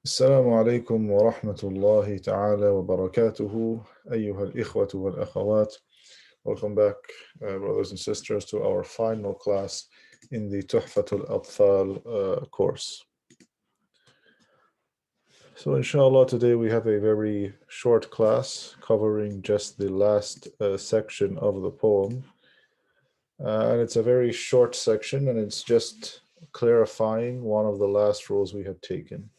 السلام عليكم ورحمة الله تعالى وبركاته أيها الإخوة والأخوات. Welcome back, brothers and sisters, to our final class in the تحفة الأطفال course. So inshallah today we have a very short class covering just the last section of the poem. And it's a very short section, and it's just clarifying one of the last rules we had taken.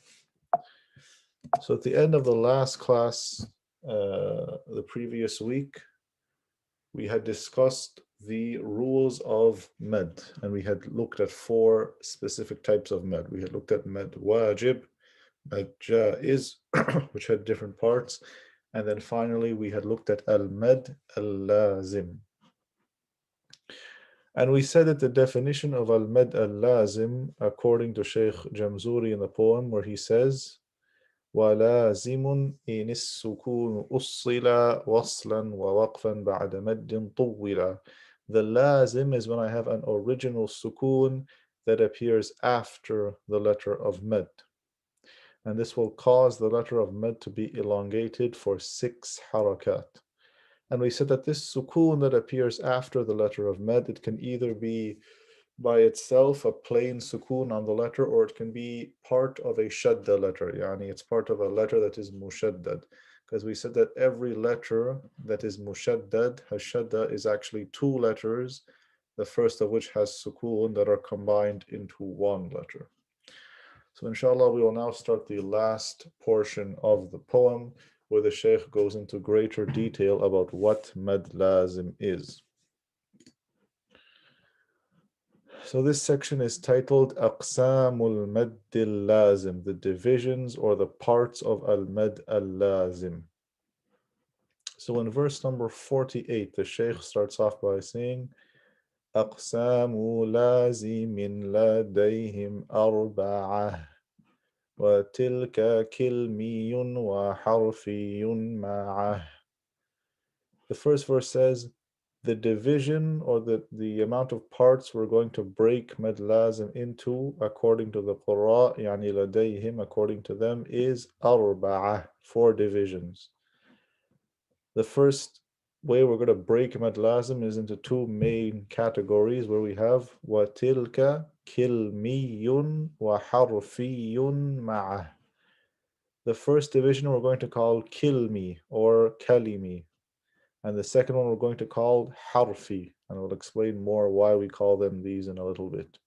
So at the end of the last class, the previous week, we had discussed the rules of med, and we had looked at 4 specific types of med. We had looked at med wajib, med jaiz, which had different parts, and then finally we had looked at al-med al-lazim. And we said that the definition of al-med al-lazim, according to Sheikh Jamzuri in the poem, where he says, ولازم إن السكون أصل وصلا ووقفا بعد مد طولا. The lazim is when I have an original sukun that appears after the letter of med. And this will cause the letter of med to be elongated for 6 harakat. And we said that this sukun that appears after the letter of med, it can either be by itself a plain sukun on the letter, or it can be part of a shadda letter. Yani it's part of a letter that is mushaddad. Because we said that every letter that is mushaddad, hashadda, is actually 2 letters, the first of which has sukun that are combined into 1 letter. So inshallah, we will now start the last portion of the poem, where the Shaykh goes into greater detail about what mad lazim is. So this section is titled Aqsamul Mad al-Lazim, the divisions or the parts of al-Mad al-Lazim. So in verse number 48, the Shaykh starts off by saying, Aqsamu lazimin ladayhim arba'ah, wa tilka kilmiyun wa harfiyun ma'ah. The first verse says, the division or the amount of parts we're going to break mad lazim into, according to the Qurra, yani ladayhim, according to them, is arba'ah, 4 divisions. The first way we're going to break mad lazim is into 2 main categories, where we have wa tilka kilmiyun wa harfiyun ma'ah. The first division we're going to call kilmi or kalimi. And the second one we're going to call harfi, and we'll explain more why we call them these in a little bit.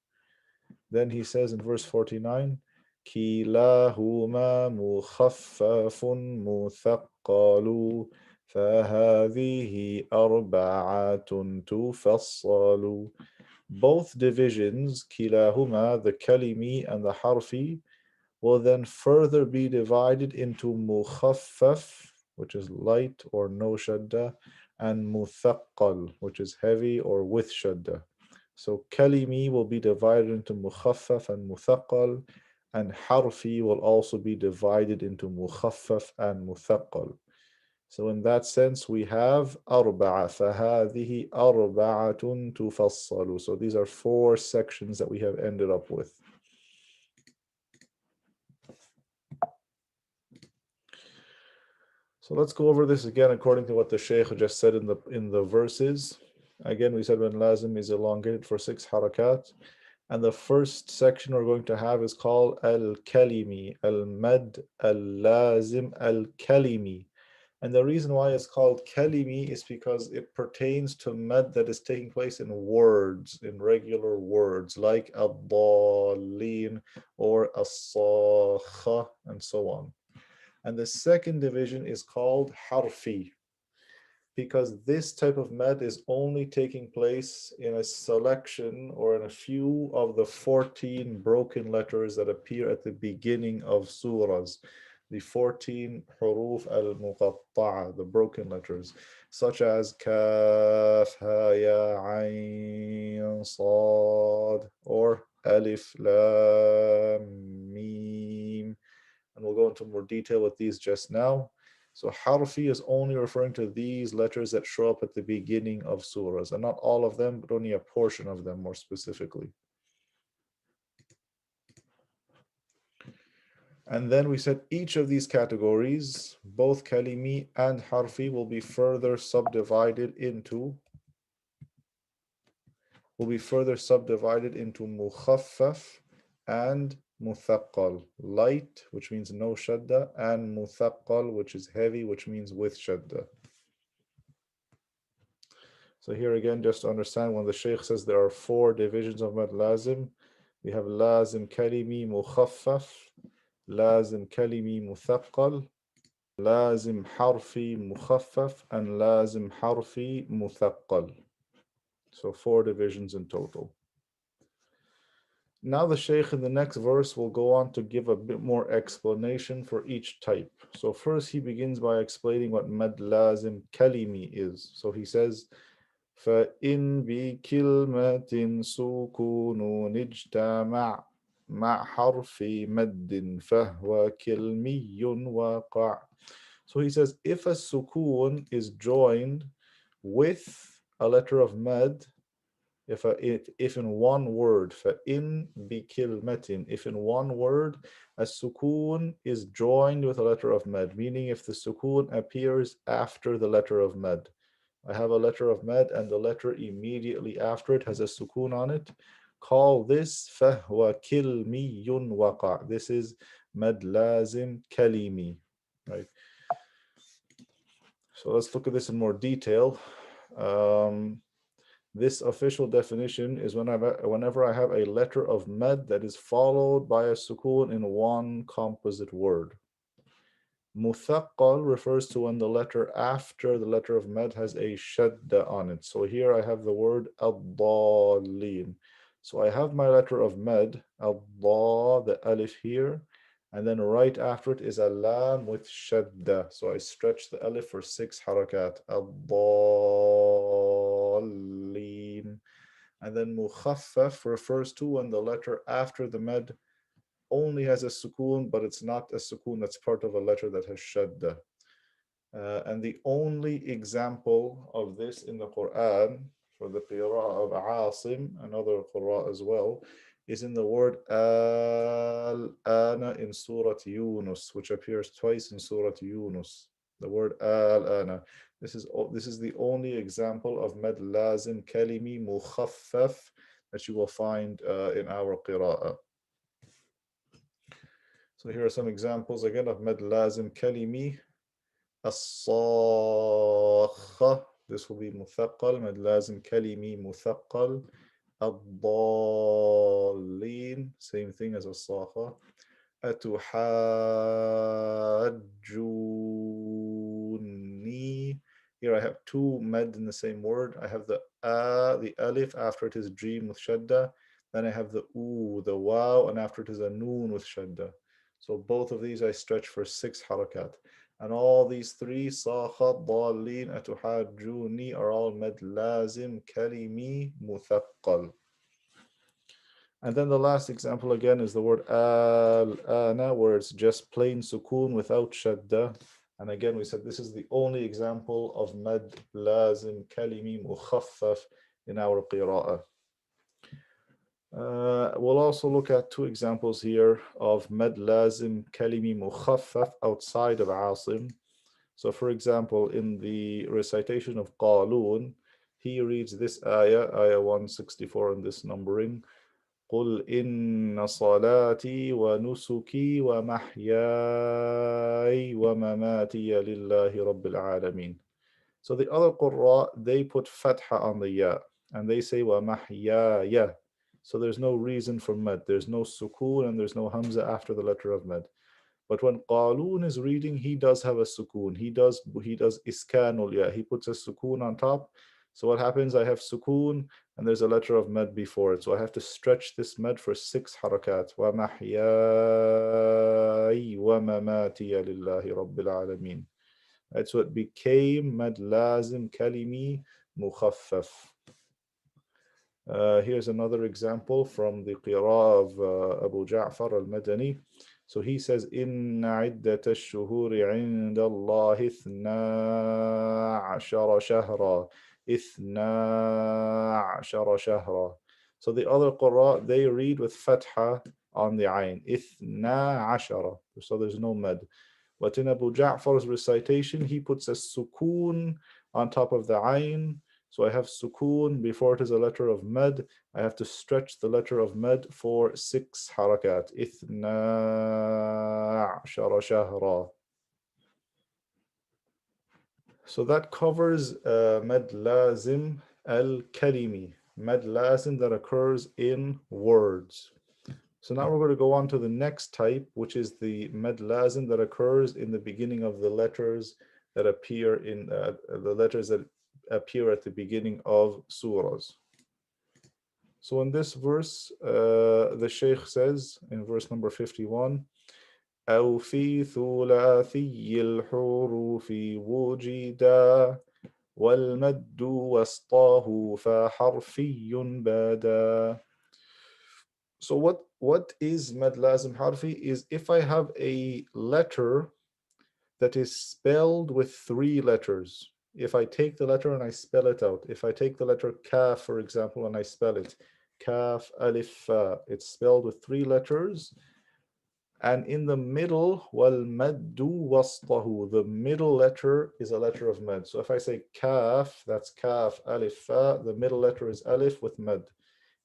Then he says in verse 49, كِلَاهُمَا مُخَفَّفٌ مُثَقَّلُ فَهَذِهِ أَرْبَعَةٌ تُفَصَّلُ. Both divisions, كِلَاهُمَا, the kalimi and the harfi, will then further be divided into mukhaffaf, which is light or no shadda, and muthaqqal, which is heavy or with shadda. So kalimi will be divided into mukhaffaf and muthaqqal, and harfi will also be divided into mukhaffaf and muthaqqal. So in that sense, we have arba'a, فَهَذِهِ أَرْبَعَةٌ تُفَصَّلُ. So these are 4 sections that we have ended up with. So let's go over this again according to what the Shaykh just said in the verses. Again, we said when lazim is elongated for 6 harakat. And the first section we're going to have is called al-kalimi, al-mad, al-lazim, al-kalimi. And the reason why it's called kalimi is because it pertains to mad that is taking place in words, in regular words, like ad-dallin or as-sakha, and so on. And the second division is called harfi, because this type of mad is only taking place in a selection or in a few of the 14 broken letters that appear at the beginning of surahs, the 14 huruf al-muqatta'a, the broken letters, such as kaf, ha, ya, ayn, sad, or alif, lam, mim. And we'll go into more detail with these just now. So harfi is only referring to these letters that show up at the beginning of surahs, and not all of them, but only a portion of them more specifically. And then we said each of these categories, both kalimi and harfi, will be further subdivided into mukhaffaf and muthaqqal, light, which means no shadda, and muthaqqal, which is heavy, which means with shadda. So here again, just to understand, when the Shaykh says there are 4 divisions of mad lazim, we have lazim kalimi mukhaffaf, lazim kalimi muthaqqal, lazim harfi mukhaffaf, and lazim harfi muthaqqal. So 4 divisions in total. Now the Shaykh in the next verse will go on to give a bit more explanation for each type. So first he begins by explaining what mad lazim kalimi is. So he says, فإن بكلمة سكون اجتمع مع حرف مد فهو كلمي وقع. So he says, if a sukun is joined with a letter of mad, if in one word, فإن بكلمة, if in one word a sukun is joined with a letter of mad, meaning if the sukun appears after the letter of mad. I have a letter of mad and the letter immediately after it has a sukun on it. Call this فهو كلمي وقع. This is mad lazim kalimi, right? So let's look at this in more detail. This official definition is whenever I have a letter of mad that is followed by a sukun in one composite word. Muthaqqal refers to when the letter after the letter of mad has a shadda on it. So here I have the word ad-dallin. So I have my letter of mad, ad-da, the alif here, and then right after it is a lam with shadda. So I stretch the alif for 6 harakat, ad-dallin. And then mukhaffaf refers to when the letter after the mad only has a sukoon, but it's not a sukoon that's part of a letter that has shadda. And the only example of this in the Quran for the qira'ah of Asim, another qira'ah as well, is in the word al-ana in Surah Yunus, which appears twice in Surah Yunus. The word al-ana. This is the only example of mad lazim kalimi mukhaffaf that you will find in our qira'ah. So here are some examples again of mad lazim kalimi. As-sakha, this will be muthaqqal, mad lazim kalimi muthaqqal. Ad-dallin, same thing as as-sakha. Atuhajjuni. Here I have 2 mad in the same word. I have the alif, after it is dream with shadda. Then I have the the waw, and after it is a noon with shadda. So both of these I stretch for 6 harakat. And all these 3, sakhat, dallin, atuhajjuni, are all mad lazim kalimi muthaqqal. And then the last example again is the word al-ana, where it's just plain sukoon without shadda. And again, we said this is the only example of mad lazim kalimi mukhaffaf in our qira'ah. We'll also look at 2 examples here of mad lazim kalimi mukhaffaf outside of Asim. So for example, in the recitation of Qalun, he reads this ayah 164 in this numbering. قل إن صلاتي ونسكي ومحياي ومماتي لله رب العالمين. So the other qurra, they put fatha on the ya, and they say ومحياي. So there's no reason for mad. There's no sukoon and there's no hamza after the letter of mad. But when Qalun is reading, he does have a sukoon. He does iskanul ya. He puts a sukoon on top. So what happens? I have sukoon and there's a letter of mad before it. So I have to stretch this mad for 6 harakat. Wa mahyai wa mamatiya lillahi rabbil alameen. Right, so it became mad lazim kalimi mukhaffaf. Here's another example from the qira'ah of Abu Ja'far al-Madani. So he says, Inna iddata ash-shuhuri 'inda Allah 12 shahra. 12 shahra. So the other qurra, they read with fatha on the ayn. Ithna ashara. So there's no med. But in Abu Ja'far's recitation, he puts a sukoon on top of the ayn. So I have sukoon before it is a letter of med. I have to stretch the letter of med for 6 harakat. Ithna ashara shahra. So that covers med lazim al-kalimi, med lazim that occurs in words. So now we're going to go on to the next type, which is the med lazim that occurs in the beginning of the letters that appear in the letters that appear at the beginning of surahs. So in this verse, the Shaykh says in verse number 51, أو في ثلاثي الحروف وجدا والمد وسطاه فحرفي بادا. So what is mad lazim harfi is if I have a letter that is spelled with 3 letters. If I take the letter and I spell it out, if I take the letter kaf, for example, and I spell it, kaf, alif, fa, it's spelled with 3 letters. And in the middle, wal maddu wasṭahu, the middle letter is a letter of mad. So if I say kaf, that's kaf, alif, fa, the middle letter is alif with mad.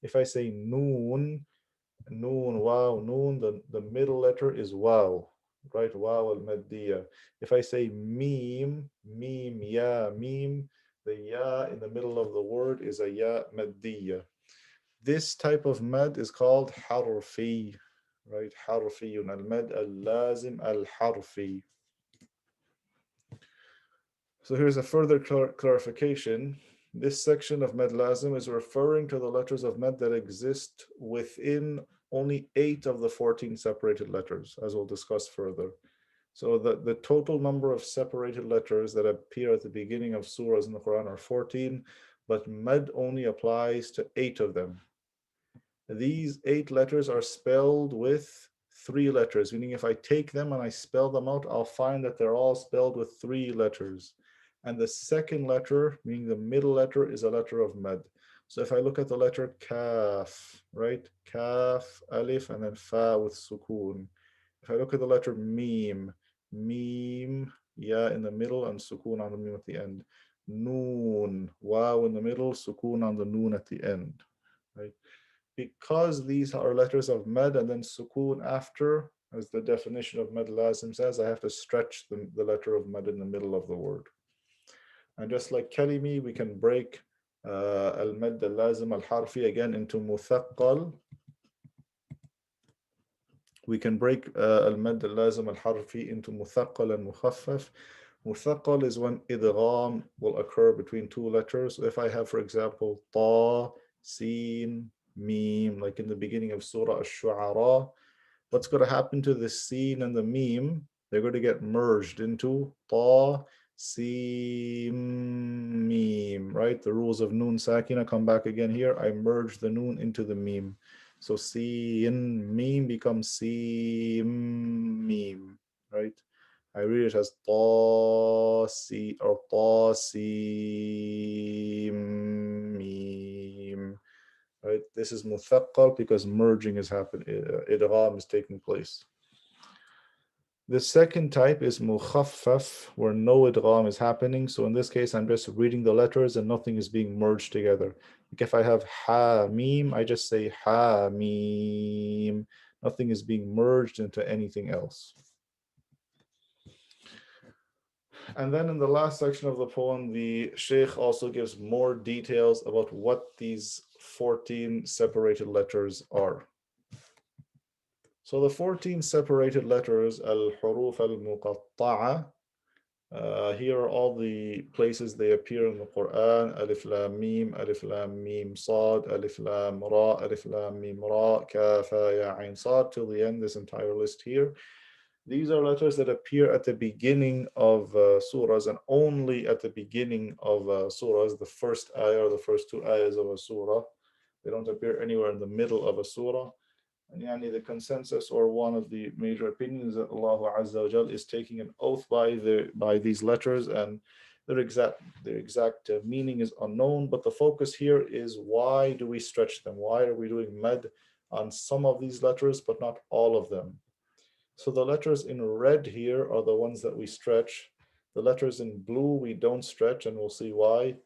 If I say noon, noon, wow, noon, the middle letter is wow, right? Wow al-maddiya. If I say mim, mim, ya, mim, the ya in the middle of the word is a ya maddiya. This type of mad is called harfi, right? Harfiyun, al-mad al-lazim al-harfi. So here's a further clarification. This section of mad lazim is referring to the letters of mad that exist within only 8 of the 14 separated letters, as we'll discuss further. So the total number of separated letters that appear at the beginning of surahs in the Quran are 14, but mad only applies to 8 of them. These 8 letters are spelled with 3 letters, meaning if I take them and I spell them out, I'll find that they're all spelled with 3 letters. And the second letter, meaning the middle letter, is a letter of mad. So if I look at the letter kaf, right? Kaf, alif, and then fa with sukoon. If I look at the letter mim, mim, ya in the middle, and sukoon on the mim at the end. Noon, wow in the middle, sukoon on the noon at the end, right? Because these are letters of mad and then sukoon after, as the definition of mad lazim says, I have to stretch the letter of mad in the middle of the word. And just like kalimi, we can break al-mad al-lazim al-harfi again into muthaqqal. We can break al-mad al-lazim al-harfi into muthaqqal and mukhaffaf. Muthaqqal is when idgham will occur between 2 letters. So if I have, for example, ta, sin, mim, like in the beginning of Surah Ash-Shu'ara, what's going to happen to the sin and the mim? They're going to get merged into ta, sin, mim, right? The rules of noon sakina come back again here. I merge the noon into the mim. So sin, mim becomes sin, mim, right? I read it as ta, si, or ta, si, mim. Right? This is muthaqqal because merging is happening, idgham is taking place. The second type is mukhaffaf, where no idgham is happening. So in this case, I'm just reading the letters and nothing is being merged together. Like if I have ha mim, I just say ha mim. Nothing is being merged into anything else. And then in the last section of the poem, the Sheikh also gives more details about what these 14 separated letters are. So the 14 separated letters, al-huruf al-muqatta'a, here are all the places they appear in the Quran: alif lam mim sad, alif lam ra, alif lam mim ra, kaf ya ain sad, till the end, this entire list here. These are letters that appear at the beginning of surahs, and only at the beginning of surahs, the first ayah or the first 2 ayahs of a surah. They don't appear anywhere in the middle of a surah. And the consensus, or one of the major opinions, that Allah Azza wa Jal is taking an oath by these letters, and their exact meaning is unknown. But the focus here is, why do we stretch them? Why are we doing mad on some of these letters, but not all of them. So the letters in red here are the ones that we stretch. The letters in blue we don't stretch, and we'll see why.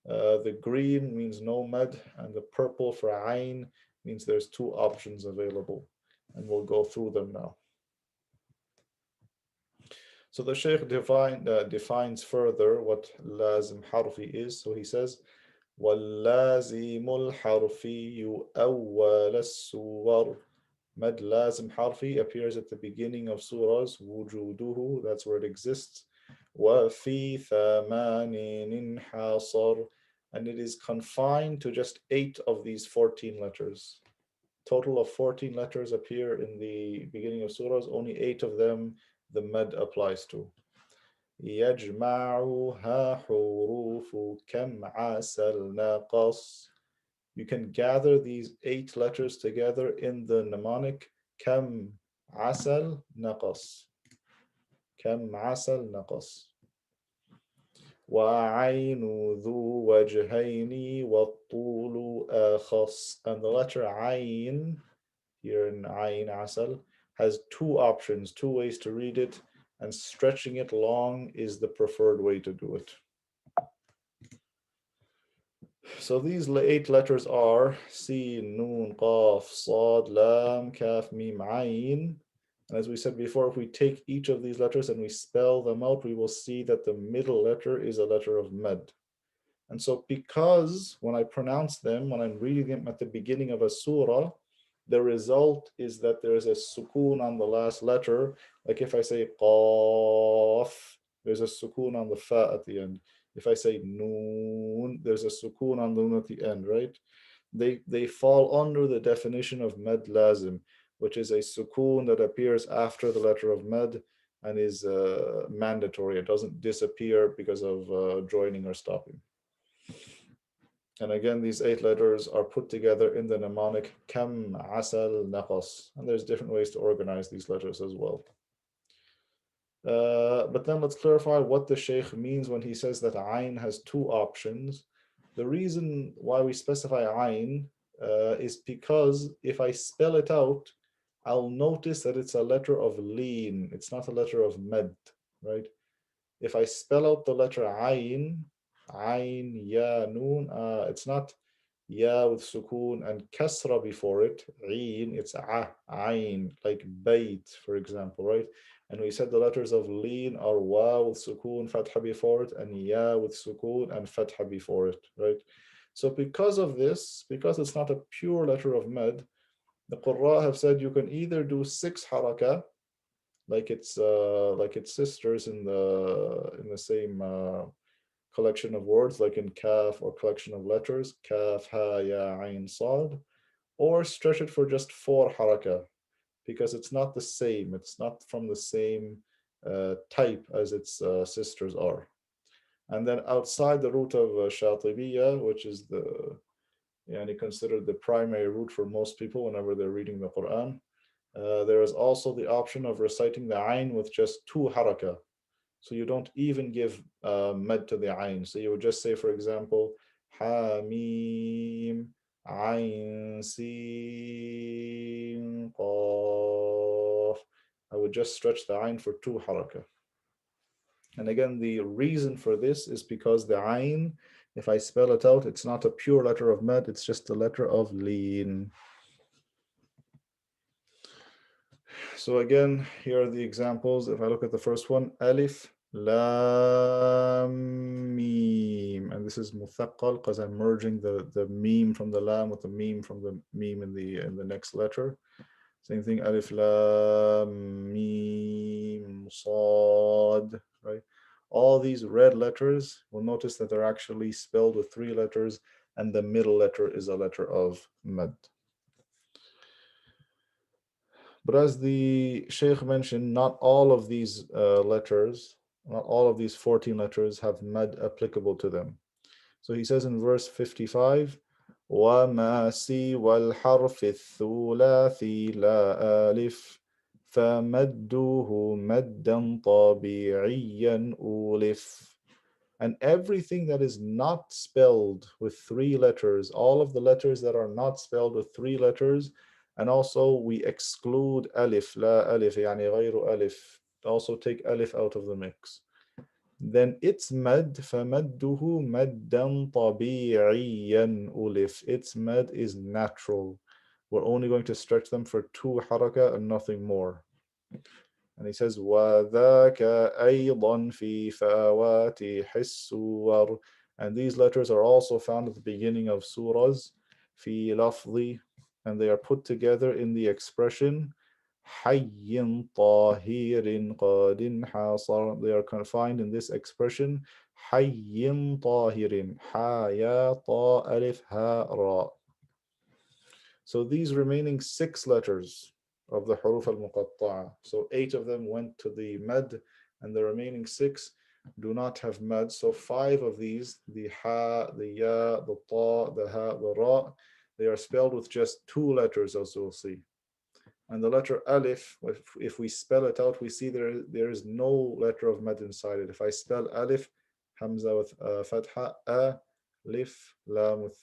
The green means no med, and the purple for ayn means there's two options available, and we'll go through them now. So the Shaykh defines further what lazim harfi is. So he says, وَاللَّازِمُ الْحَرْفِيُّ أَوَّلَ السُّوَرِ. Mad lazim harfi appears at the beginning of surahs, wujuduhu, that's where it exists. وَفِي ثَمَانٍ حَاصَرٍ, and it is confined to just 8 of these 14 letters. Total of 14 letters appear in the beginning of surahs, only 8 of them the mad applies to. يَجْمَعُهَا حُرُوفُ كَمْ عَسَلْ نَقَص. You can gather these 8 letters together in the mnemonic كم عسل نقص. كم عسل نقص. وعين ذو وجهين والطول أخص. And the letter عين here in عين عسل has 2 options, 2 ways to read it, and stretching it long is the preferred way to do it. So these 8 letters are Sin, Nun, Qaf, Sad, Lam, Kaf, Mim, Ayn. And as we said before, if we take each of these letters and we spell them out, we will see that the middle letter is a letter of Med. And so because when I pronounce them, when I'm reading them at the beginning of a surah, the result is that there is a sukoon on the last letter. Like if I say Qaf, there's a sukoon on the Fa at the end. If I say Noon, there's a sukoon on the Noon at the end, right? They fall under the definition of Med Lazim, which is a sukoon that appears after the letter of Med and is mandatory. It doesn't disappear because of joining or stopping. And again, these 8 letters are put together in the mnemonic Kam Asal Naqas. And there's different ways to organize these letters as well. But then let's clarify what the Shaykh means when he says that Ayn has 2 options. The reason why we specify Ayn is because if I spell it out, I'll notice that it's a letter of Leen. It's not a letter of Med, right? If I spell out the letter Ayn, Ayn, Ya, Noon, it's not Ya with sukoon and kasra before it, Ayn, it's Ayn, like Bait, for example, right? And we said the letters of Leen are Wa with sukoon, Fatha before it, and Ya with sukoon and Fatha before it, right? So because of this, because it's not a pure letter of Med, the Qurra have said you can either do 6 haraka, like its sisters in the same collection of words, like in Kaf, or collection of letters, Kaf, Ha, Ya, Ayn, Sad, or stretch it for just 4 haraka, because it's not the same. It's not from the same type as its sisters are. And then outside the root of Shatibiyya, which is considered the primary root for most people whenever they're reading the Quran, there is also the option of reciting the Ayn with just 2 haraka. So you don't even give med to the Ayn. So you would just say, for example, Hamim, Ayn, Sin, Qaf. I would just stretch the Ayn for 2 haraka. And again, the reason for this is because the Ayn, if I spell it out, it's not a pure letter of med, it's just a letter of Leen. So again, here are the examples. If I look at the first one, Alif, Lam, Mim. And this is Muthaqqal because I'm merging the Mim from the Lam with the Mim from the Mim in the next letter. Same thing, Alif, Lam, Mim, Sad, right? All these red letters, we'll notice that they're actually spelled with 3 letters, and the middle letter is a letter of Mad. But as the Shaykh mentioned, not all of these letters, not all of these 14 letters have Mad applicable to them. So he says in verse 55, وَمَا سِوَى الْحَرْفِ الثُّلَاثِ لَا أَلِفْ فَمَدُّهُ مَدًّا طَبِيعِيًّا أُولِفْ. And everything that is not spelled with 3 letters, all of the letters that are not spelled with 3 letters, And also we exclude alif, la alif, يعني غير alif. Also take alif out of the mix. Then its mad, فمده مدا طبيعيا ألف. Its mad is natural. We're only going to stretch them for 2 haraka and nothing more. And he says, وَذَاكَ أَيْضًا فِي فَوَاتِحِ السُّوَرِ. And these letters are also found at the beginning of surahs, فِي لَفْظِ, and they are put together in the expression حَيٍّ طَاهِرٍ قَادٍ حَاصَرٍ. They are confined in this expression حَيٍّ طَاهِرٍ حَا يَا طَا أَلِفْ هَا رَا. So these remaining 6 letters of the huruf al-muqatta'a, so 8 of them went to the mad, and the remaining 6 do not have mad. So 5 of these, the ha, the ya, the ta, the ha, the ra, they are spelled with just 2 letters, as we'll see. And the letter alif, if we spell it out, we see there is no letter of mad inside it. If I spell alif, hamza with fatha, alif, lam with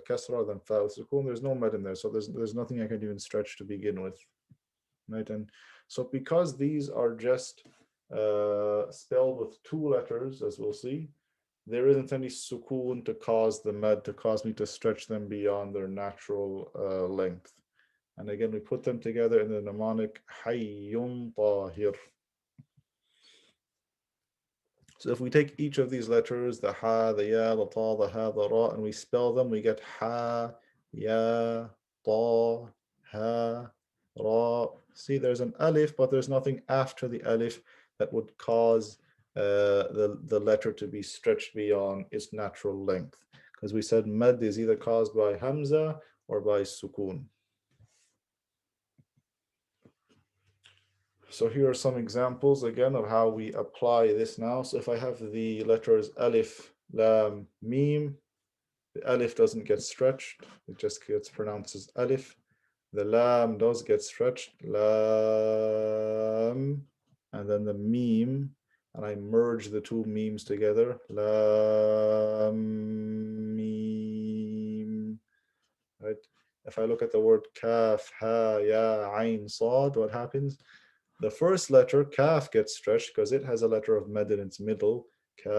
kasra, then fa with sukoon, there's no mad in there. So there's nothing I can even stretch to begin with. Right? And so because these are just spelled with 2 letters, as we'll see, there isn't any sukoon to cause the mad, to cause me to stretch them beyond their natural length. And again, we put them together in the mnemonic Hayyun Tahir. So if we take each of these letters, the ha, the ya, the ta, the ha, the ra, and we spell them, we get ha, ya, ta, ha, ra. See, there's an alif, but there's nothing after the alif that would cause the letter to be stretched beyond its natural length. Because we said mad is either caused by hamza or by sukoon. So here are some examples again of how we apply this now. So if I have the letters alif, lam, mim, the alif doesn't get stretched, it just gets pronounced as alif. The lam does get stretched, lam, and then the mim, and I merge the 2 memes together, lam, mim, right? If I look at the word kaf, ha, ya, ayn, sad, what happens? The first letter, kaf, gets stretched because it has a letter of mad in its middle. Kaf.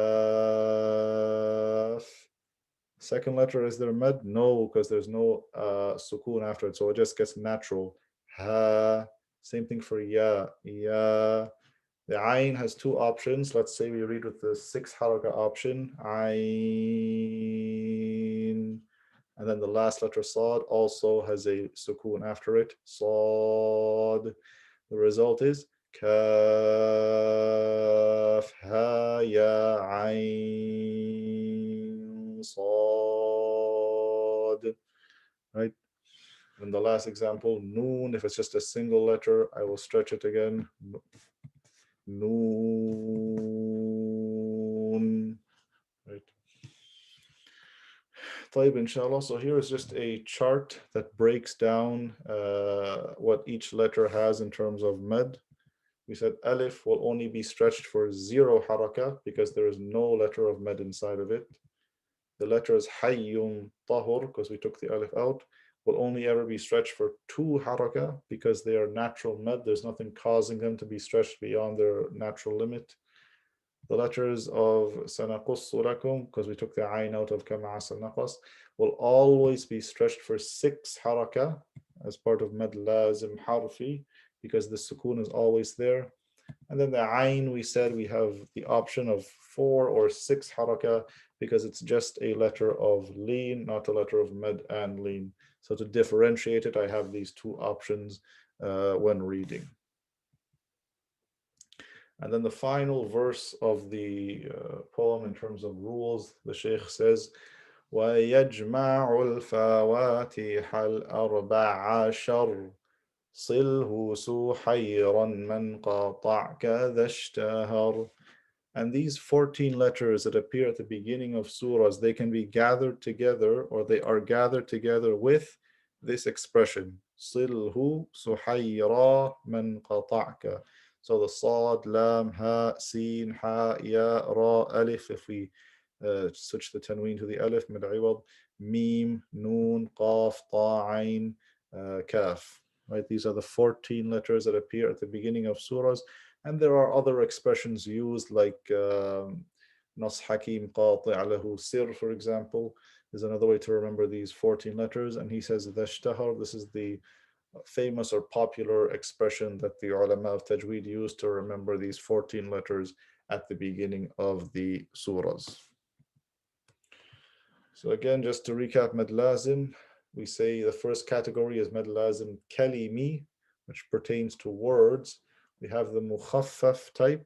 Second letter, is there mad? No, because there's no sukoon after it, so it just gets natural. Ha. Same thing for ya. Ya. The ayn has 2 options. Let's say we read with the 6 haraka option. Ayn. And then the last letter, sad, also has a sukoon after it. Sad. The result is kaf, ha, ya, ayn, sad. Right? And the last example, noon, if it's just a single letter, I will stretch it again. Noon. Right? طيب, inshallah. So here is just a chart that breaks down what each letter has in terms of mad. We said alif will only be stretched for 0 haraka because there is no letter of mad inside of it. The letters hayyun tahur, because we took the alif out, will only ever be stretched for 2 haraka because they are natural mad. There's nothing causing them to be stretched beyond their natural limit. The letters of sanaqussu lakum, because we took the ayn out of kama sanaqas, will always be stretched for 6 haraka as part of mad lazim harfi, because the sukoon is always there. And then the ayn, we said we have the option of 4 or 6 haraka because it's just a letter of leen, not a letter of mad and leen. So to differentiate it, I have these 2 options when reading. And then the final verse of the poem in terms of rules, the Shaykh says, وَيَجْمَعُ الْفَوَاتِحَ الْأَرْبَعَ عَشَرَ صِلْهُ سُحَيْرًا مَنْ قَاطَعْكَ ذَا اشْتَهَرَ. And these 14 letters that appear at the beginning of surahs, they can be gathered together, or they are gathered together with this expression, صِلْهُ سُحَيْرًا مَنْ قَاطَعْكَ. So the sad, lam, ha, sin, ha, ya, ra, alif, if we switch the tanween to the alif, mid iwad, mim, noon, qaf, ta, ayn, kaf. Right? These are the 14 letters that appear at the beginning of surahs. And there are other expressions used like Nas Hakim Qati' lahu sir, for example, is another way to remember these 14 letters. And he says, Dashtahar, this is the famous or popular expression that the ulama of Tajweed use to remember these 14 letters at the beginning of the surahs. So again, just to recap Mad Lazim, we say the first category is Mad Lazim Kalimi, which pertains to words. We have the Mukhaffaf type,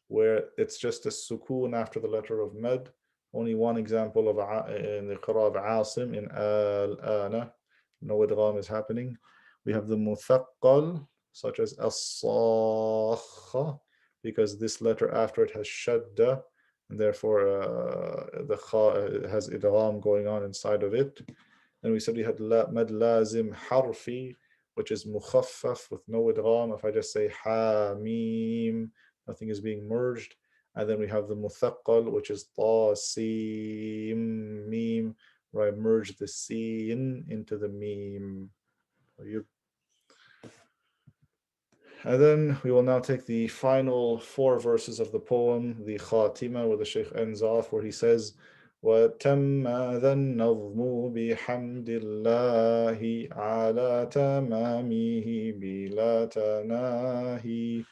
where it's just a sukoon after the letter of Mad. Only one example of in the Qira of Asim in Al-Ana, no idgham is happening. We have the Muthaqqal, such as As-Sakha, because this letter after it has Shadda, and therefore the Kha has idgham going on inside of it. Then we said we had Mad Lazim Harfi, which is Mukhaffaf with no idgham. If I just say Hamim, nothing is being merged. And then we have the Muthaqqal, which is Ta, Sim, Mim, where I merge the Sin into the Mim. And then we will now take the final 4 verses of the poem, the Khatima, where the Shaykh ends off, where he says, وَتَمَّ ذَا النَّظْمُ بِحَمْدِ اللَّهِ عَلَى تَمَامِهِ بِلَا تَنَاهِ.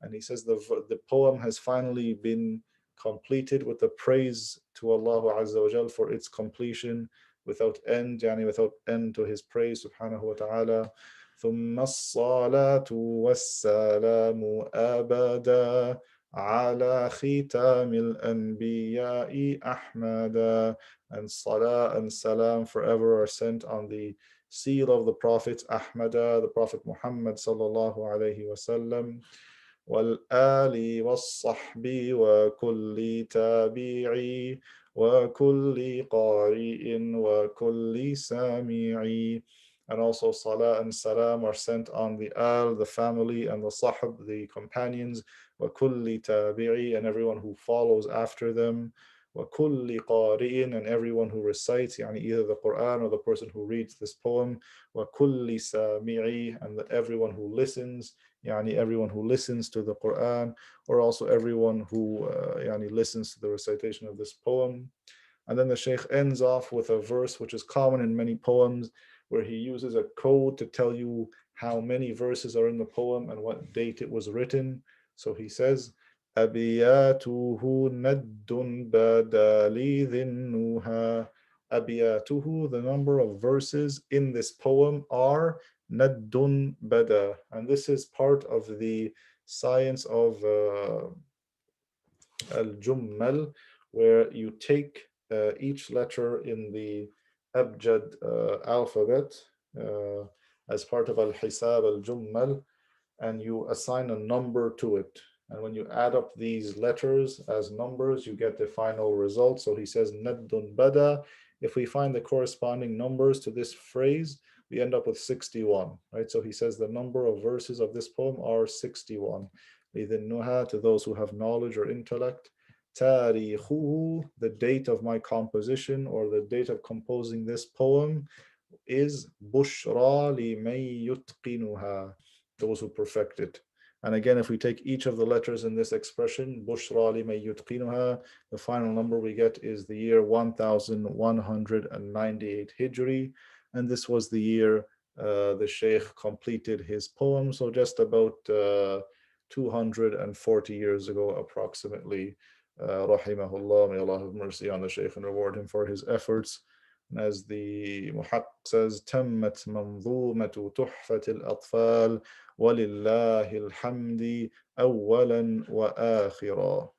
And he says the poem has finally been completed with the praise to Allah Azza wa Jal for its completion without end, yani without end to his praise subhanahu wa ta'ala. ثم الصلاة والسلام أبدا على ختام الأنبياء أحمدا. And salah and salam forever are sent on the seal of the prophets Ahmada, the Prophet Muhammad sallallahu alayhi wasallam. والآل والصحب وكل تابعي وكل قارئ وكل سامعي. And also salah and salam are sent on the al, the family, and the sahab, the companions, وكل تابعي, and everyone who follows after them, وكل قارئ, and everyone who recites, يعني either the Quran or the person who reads this poem, وكل سامعي, and everyone who listens, يعني everyone who listens to the Quran, or also everyone who يعني listens to the recitation of this poem. And then the Shaykh ends off with a verse which is common in many poems, where he uses a code to tell you how many verses are in the poem and what date it was written. So he says, أبياته ند بدا لي ذنها. Abiyatuhu, the number of verses in this poem are Naddun Bada. And this is part of the science of Al-Jummal, where you take each letter in the Abjad alphabet as part of Al-Hisab Al-Jummal, and you assign a number to it. And when you add up these letters as numbers, you get the final result. So he says, Naddun Bada. If we find the corresponding numbers to this phrase, we end up with 61, right? So he says the number of verses of this poem are 61. Nuha, to those who have knowledge or intellect. Tarikhuhu, the date of my composition or the date of composing this poem is Bushra liman yutqinuha, those who perfect it. And again, if we take each of the letters in this expression, Bushra liman yutqinuha, the final number we get is the year 1198 Hijri. And this was the year the Shaykh completed his poem. So just about 240 years ago, approximately. Rahimahullah, may Allah have mercy on the Shaykh and reward him for his efforts. And as the Muhaqq says, تمت منظومة تحفة الأطفال ولله الحمد أولا وآخرا.